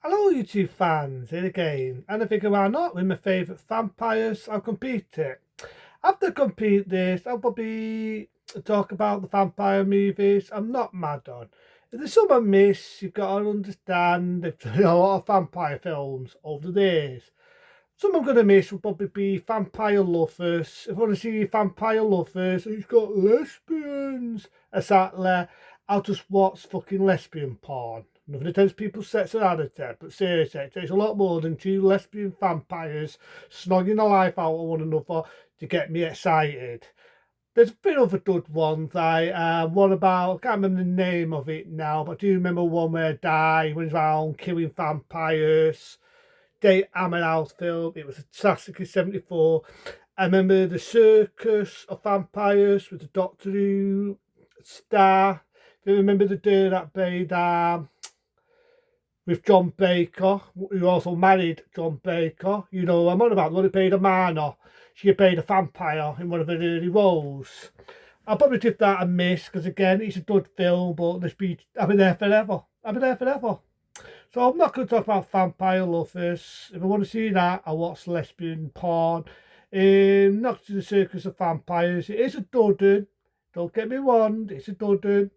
Hello, YouTube fans, here again, and I figure why not with my favourite vampires. I'll compete it. After I complete this, I'll probably talk about the vampire movies. I'm not mad on. If there's some I miss, you've got to understand. There's been a lot of vampire films over the years. Some I'm going to miss will probably be Vampire Lovers. If I want to see Vampire Lovers, who's got lesbians, etc., I'll just watch fucking lesbian porn. Nothing against people's sexuality, but seriously, it takes a lot more than two lesbian vampires snogging the life out of one another to get me excited. There's been other good ones. One about, I can't remember the name of it now, but I do remember one where Di went around killing vampires. Date Hammer House film. It was a classic in '74. I remember the Circus of Vampires with the Doctor Who star. Do you remember the day that played with John Baker, who also married John Baker? You know, I'm on about the one who played a Manor. She played a vampire in one of her early roles. I'll probably give that a miss because, again, it's a good film, but I'll be there forever. I'll be there forever. So I'm not going to talk about Vampire Lovers. If I want to see that, I'll watch lesbian porn. Not to the Circus of Vampires. It is a dudden. Don't get me wrong, it's a dudden.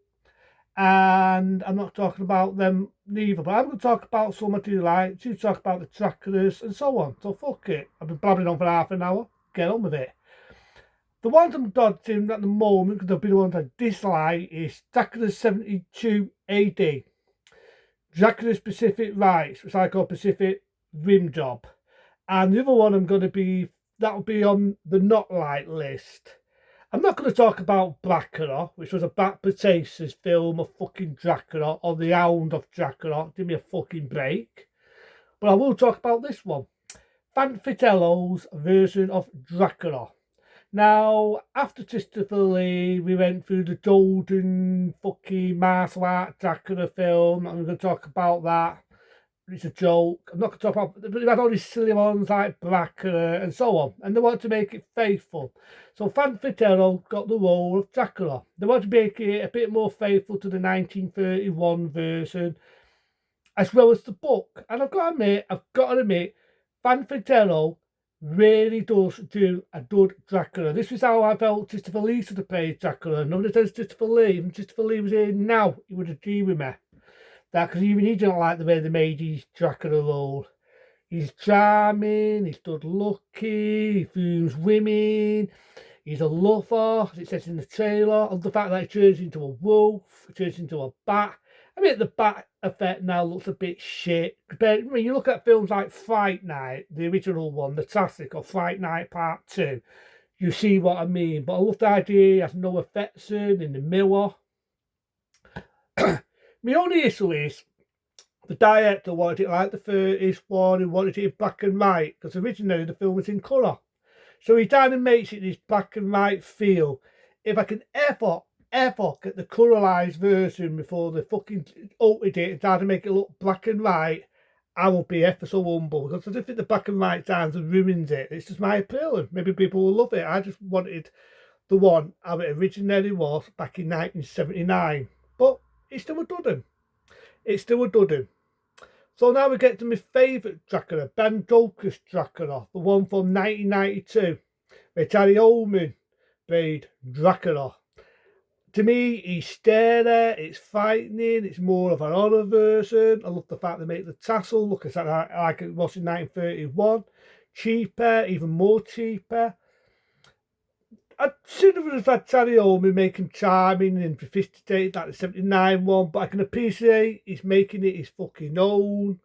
And I'm not talking about them neither. But I'm going to talk about some I do like. To talk about the Draculas and so on. So fuck it. I've been blabbering on for half an hour. Get on with it. The ones I'm dodging at the moment, because they'll be the ones I dislike, is Dracula 72 AD. Dracula's Pacific Rights, which I call Pacific Rim Job. And the other one I'm going to be, that'll be on the not like list. I'm not going to talk about Dracula, which was a Bat Potatoes film of fucking Dracula, or The Hound of Dracula. Give me a fucking break. But I will talk about this one. Fanfitello's version of Dracula. Now, after Christopher Lee, we went through the golden fucking martial art Dracula film. I'm going to talk about that. It's a joke. I'm not going to talk about, but they've had all these silly ones like Dracula and so on. And they want to make it faithful. So Fanfitello got the role of Dracula. They want to make it a bit more faithful to the 1931 version, as well as the book. And I've got to admit, Fanfitello really does do a good Dracula. This is how I felt Christopher Lee should have played Dracula. Nobody says Christopher Lee. If Christopher Lee was here now, he would agree with me. That because even he didn't like the way they made his Dracula role. He's charming, he's good looking, he fools women, he's a lover, as it says in the trailer. And the fact that he turns into a wolf, he turns into a bat. I mean, the bat effect now looks a bit shit. But when you look at films like Fright Night, the original one, the classic, or Fright Night Part 2, you see what I mean. But I love the idea he has no affection in the mirror. My only issue is the director wanted it like the 30s one, he wanted it in black and white, because originally the film was in colour. So he kind of makes it this black and white feel. If I can ever get the colorized version before they fucking altered it and tried to make it look black and white, I will be ever so humble, because I just think the black and white times ruins it. It's just my opinion. Maybe people will love it. I just wanted the one how it originally was back in 1979. But it's still a dudden. It's still a dudden. So now we get to my favourite Dracula, Ben Stoker's Dracula, the one from 1992, where Gary Oldman played Dracula. To me, he's scary, it's frightening, it's more of an horror version. I love the fact they make the tassel look exactly like it was in 1931. Cheaper, even more cheaper. I'd sooner have had Gary Oldman make him charming and sophisticated like the 79 one, but I can appreciate he's making it his fucking own.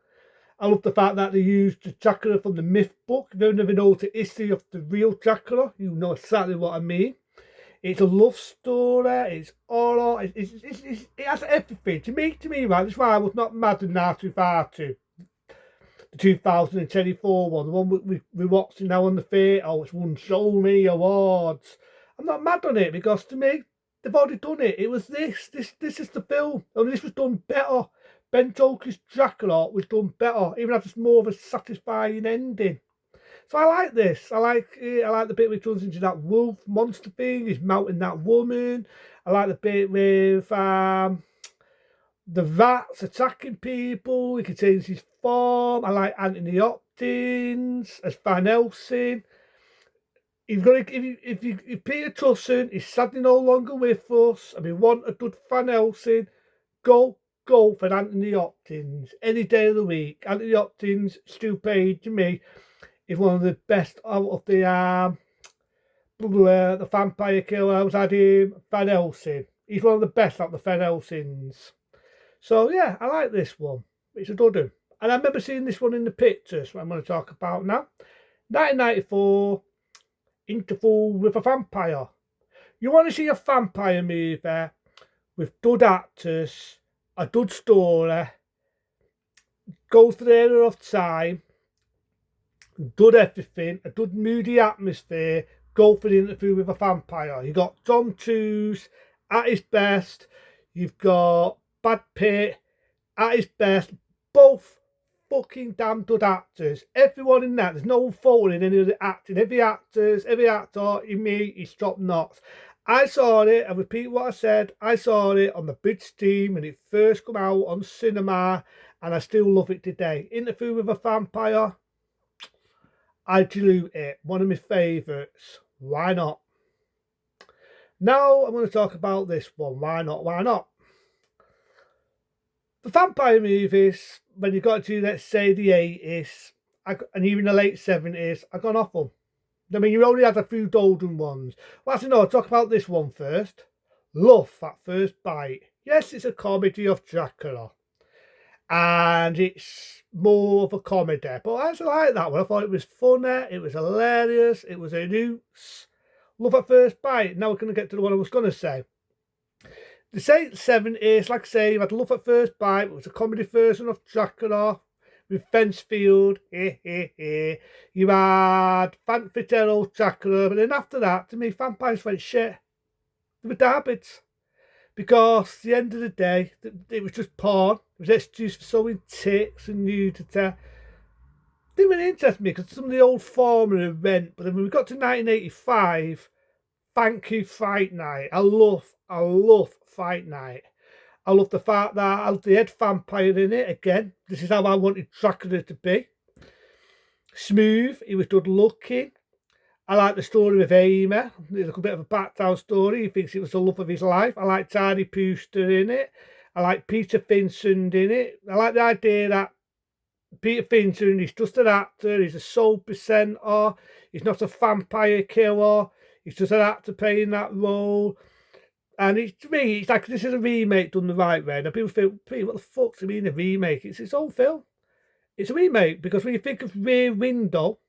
I love the fact that they used the Dracula from the myth book. If you never know the history of the real Dracula, you know exactly what I mean. It's a love story, it's horror, it has everything. To me, right, that's why I was not mad at Nosferatu, the 2024 one, the one we watching now on the theatre, it's won so many awards. I'm not mad on it because to me, they've already done it. It was this is the film, and this was done better. Ben Stoker's Dracula was done better, even had more of a satisfying ending. So I like this. I like the bit where he turns into that wolf monster thing. He's mounting that woman. I like the bit with the rats attacking people. He can change his form. I like Anthony Hopkins as Van Helsing. You've got to, if Peter Tussin is sadly no longer with us, and we want a good Van Helsing, go for Anthony Hopkins any day of the week. Anthony Hopkins, Stu Page to me, is one of the best out of the vampire killer. I was had him, Van Helsing. He's one of the best out of the Van Helsings. So yeah, I like this one. It's a good one. And I remember seeing this one in the pictures, what I'm going to talk about now. 1994, Interval with a Vampire. You want to see a vampire movie with good actors, a good story, goes for the era of time, good everything, a good moody atmosphere, go for the Interview with a Vampire. You got Tom Cruise at his best, you've got Brad Pitt at his best, both fucking damn good actors. Everyone in that, there's no fault in any of the acting. Every actor in me is top notch. I saw it, I repeat what I said, I saw it on the big stream when it first came out on cinema, and I still love it today. Interview with a Vampire, I dilute it. One of my favourites. Why not? Now I'm going to talk about this one. Why not? Why not? The vampire movies, when you got to, let's say, the 80s and even the late 70s, I've gone off them. I mean, you only had a few golden ones. Well, actually, no, I'll talk about this one first. Love at First Bite. Yes, it's a comedy of Dracula. And it's more of a comedy. But I actually like that one. I thought it was funny, it was hilarious, it was a roots. Love at First Bite. Now we're going to get to the one I was going to say. The 70s, like I say, you had Love at First Bite. It was a comedy version of Dracula with Fencefield. You had Frank Fitzgerald Dracula. But then after that, to me, vampires went shit. They were garbage. Because at the end of the day, it was just porn. It was excuse for sewing tits and nudity. Didn't really interest me because some of the old formula went. But then when we got to 1985, thank you, Fight Night. I love Fight Night. I love the fact that I love the head vampire in it. Again, this is how I wanted Dracula to be. Smooth, he was good looking. I like the story of Amy. There's a bit of a background story. He thinks it was the love of his life. I like Tiny Brewster in it. I like Peter Vincent in it. I like the idea that Peter Vincent is just an actor. He's a soul presenter. He's not a vampire killer. He's just an actor playing that role. And to me, it's like this is a remake done the right way. Now people think, what the fuck's it mean a remake? It's its own film. It's a remake because when you think of Rear Window,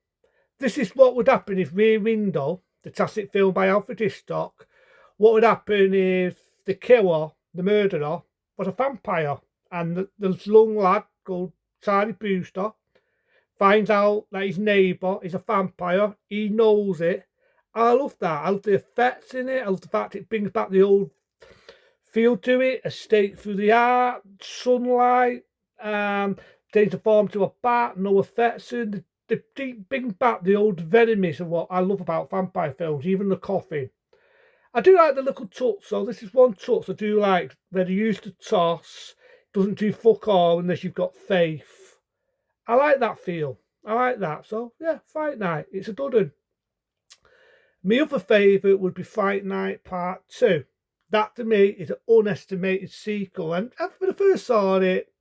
this is what would happen if Rear Window, the classic film by Alfred Hitchcock, what would happen if the killer, the murderer, was a vampire and the young lad called Charlie Brewster finds out that his neighbour is a vampire. He knows it. I love that. I love the effects in it. I love the fact it brings back the old feel to it, a stake through the art, sunlight, change the form to a bat, no effects in they bring back the old venomies of what I love about vampire films, even the coffin. I do like the little touch, so this is one touch I do like, where they use the toss, doesn't do fuck all unless you've got faith. I like that feel. I like that. So, yeah, Fight Night. It's a good one. My other favourite would be Fight Night Part 2. That, to me, is an unestimated sequel. And when I first saw it,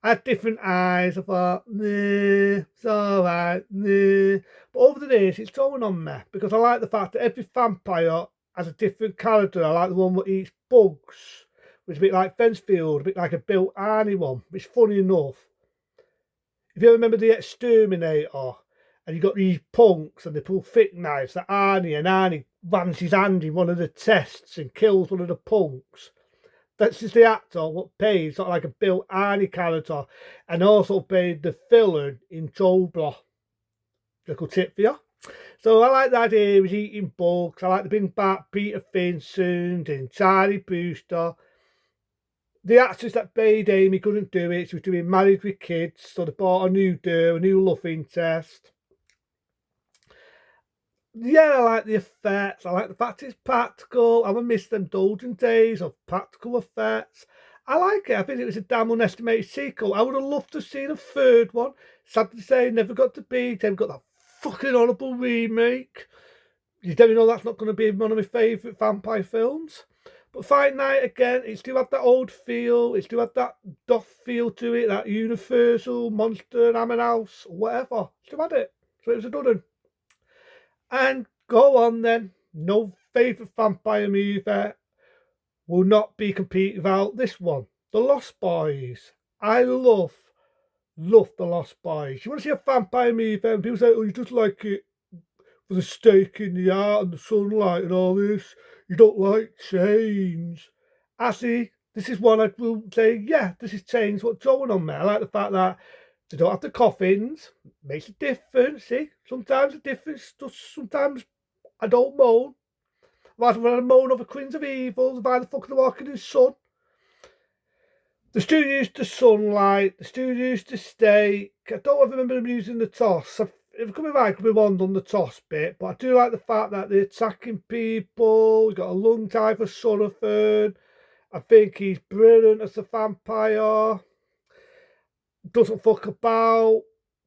I had different eyes. I thought, nah, it's alright, nah. But over the years, it's growing on me because I like the fact that every vampire has a different character. I like the one that eats bugs, which is a bit like Fencefield, a bit like a Bill Arney one, which is funny enough. If you ever remember The Exterminator, and you got these punks and they pull thick knives at Arnie, and Arnie rams his hand in one of the tests and kills one of the punks. That's just the actor what plays sort of like a Bill Arney character, and also played the villain in Jobler. Little tip for you. So I like the idea he was eating bugs. I like to bring back Peter Vincent and Charlie Brewster. The actress that played Amy couldn't do it. She was doing Married with Kids, so they bought a new girl, a new love interest. Yeah, I like the effects. I like the fact it's practical. I would miss them golden days of practical effects. I like it. I think it was a damn unestimated sequel. I would have loved to have seen a third one. Sad to say, never got to be. They've got that fucking horrible remake. You don't know that's not going to be one of my favourite vampire films. But Fight Night, again, it still had that old feel. It still had that doth feel to it, that Universal, Monster, Hammer House, whatever. Still had it. So it was a good one. And go on then. No favourite vampire movie will not be competed without this one. The Lost Boys. I love The Lost Boys. You want to see a vampire movie and people say, oh, you just like it for the stake in the art and the sunlight and all this. You don't like change. I see. This is one I will say, yeah, this is change. What's going on, man? I like the fact that they don't have the coffins. Makes a difference. See, sometimes the difference. Sometimes I don't moan. When I moan over Queens of Evil, by the fucking walking in the sun. The studio used to sunlight. The studio used to stake. I don't remember them using the toss. If it could be right, it could be one on the toss bit. But I do like the fact that they're attacking people. He's got a long time for Sonafern. I think he's brilliant as a vampire. Doesn't fuck about.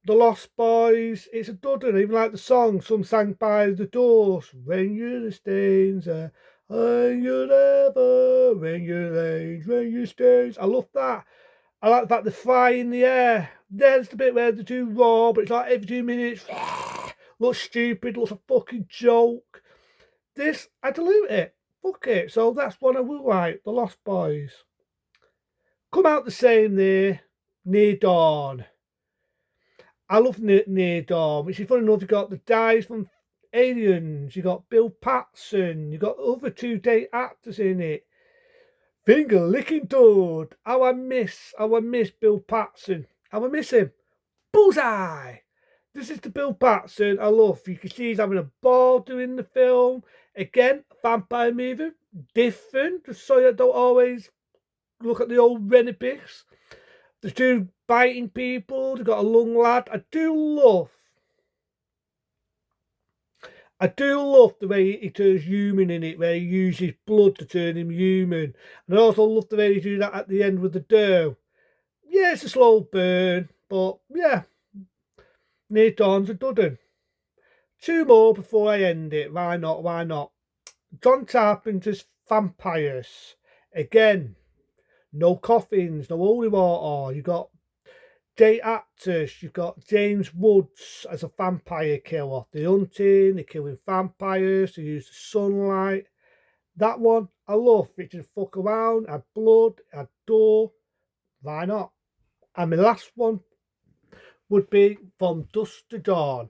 The Lost Boys, it's a dud, and even like the song, some sang by the Doors. When you're the stains, when you're never, when you're late, when you stains. I love that. I like the fact they fly in the air. There's the bit where they do raw, but it's like every 2 minutes. Looks stupid, looks a fucking joke. This, I dilute it. Fuck it. So that's one I will like, The Lost Boys. Come out the same there, Near Dawn. I love Near Dawn, which is funny enough. You got the guys from Aliens, you got Bill Paxton, you got other 2 date actors in it. Finger licking Toad. How I miss Bill Paxton. How I miss him. Bullseye. This is the Bill Paxton I love. You can see he's having a ball doing the film. Again, vampire movie, different, just so you don't always look at the old Renabix. There's 2 biting people. They've got a young lad. I do love the way he turns human in it, where he uses blood to turn him human. And I also love the way he do that at the end with the dough. Yeah, it's a slow burn, but yeah, Near Dawn's a dud. 2 more before I end it. Why not? Why not? John Carpenter's Vampires. Again, no coffins, no holy water. You got date actors. You've got James Woods as a vampire killer. They're hunting, they're killing vampires, they use the sunlight. That one, I love. It just fuck around, had blood, had door. Why not? And my last one would be From Dusk to Dawn.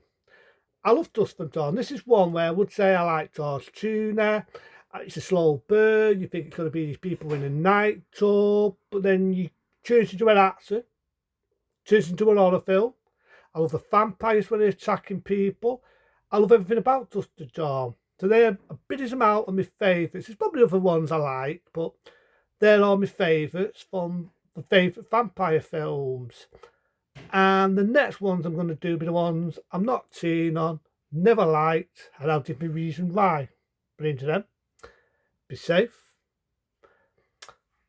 I love Dusk to Dawn. This is one where I would say I like George Tuna. It's a slow burn. You think it's going to be these people in a nightclub, but then you change into an actor, turns into an horror film. I love the vampires when they're attacking people. I love everything about Dusk to Dawn. So they're a bit of them out of my favourites. There's probably other ones I like, but they're all my favourites from the favourite vampire films. And the next ones I'm going to do be the ones I'm not keen on, never liked, and I'll give me reason why. But into them. Be safe.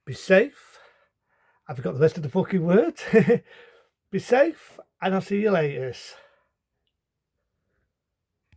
Be safe. I forgot the rest of the fucking words. Be safe, and I'll see you later.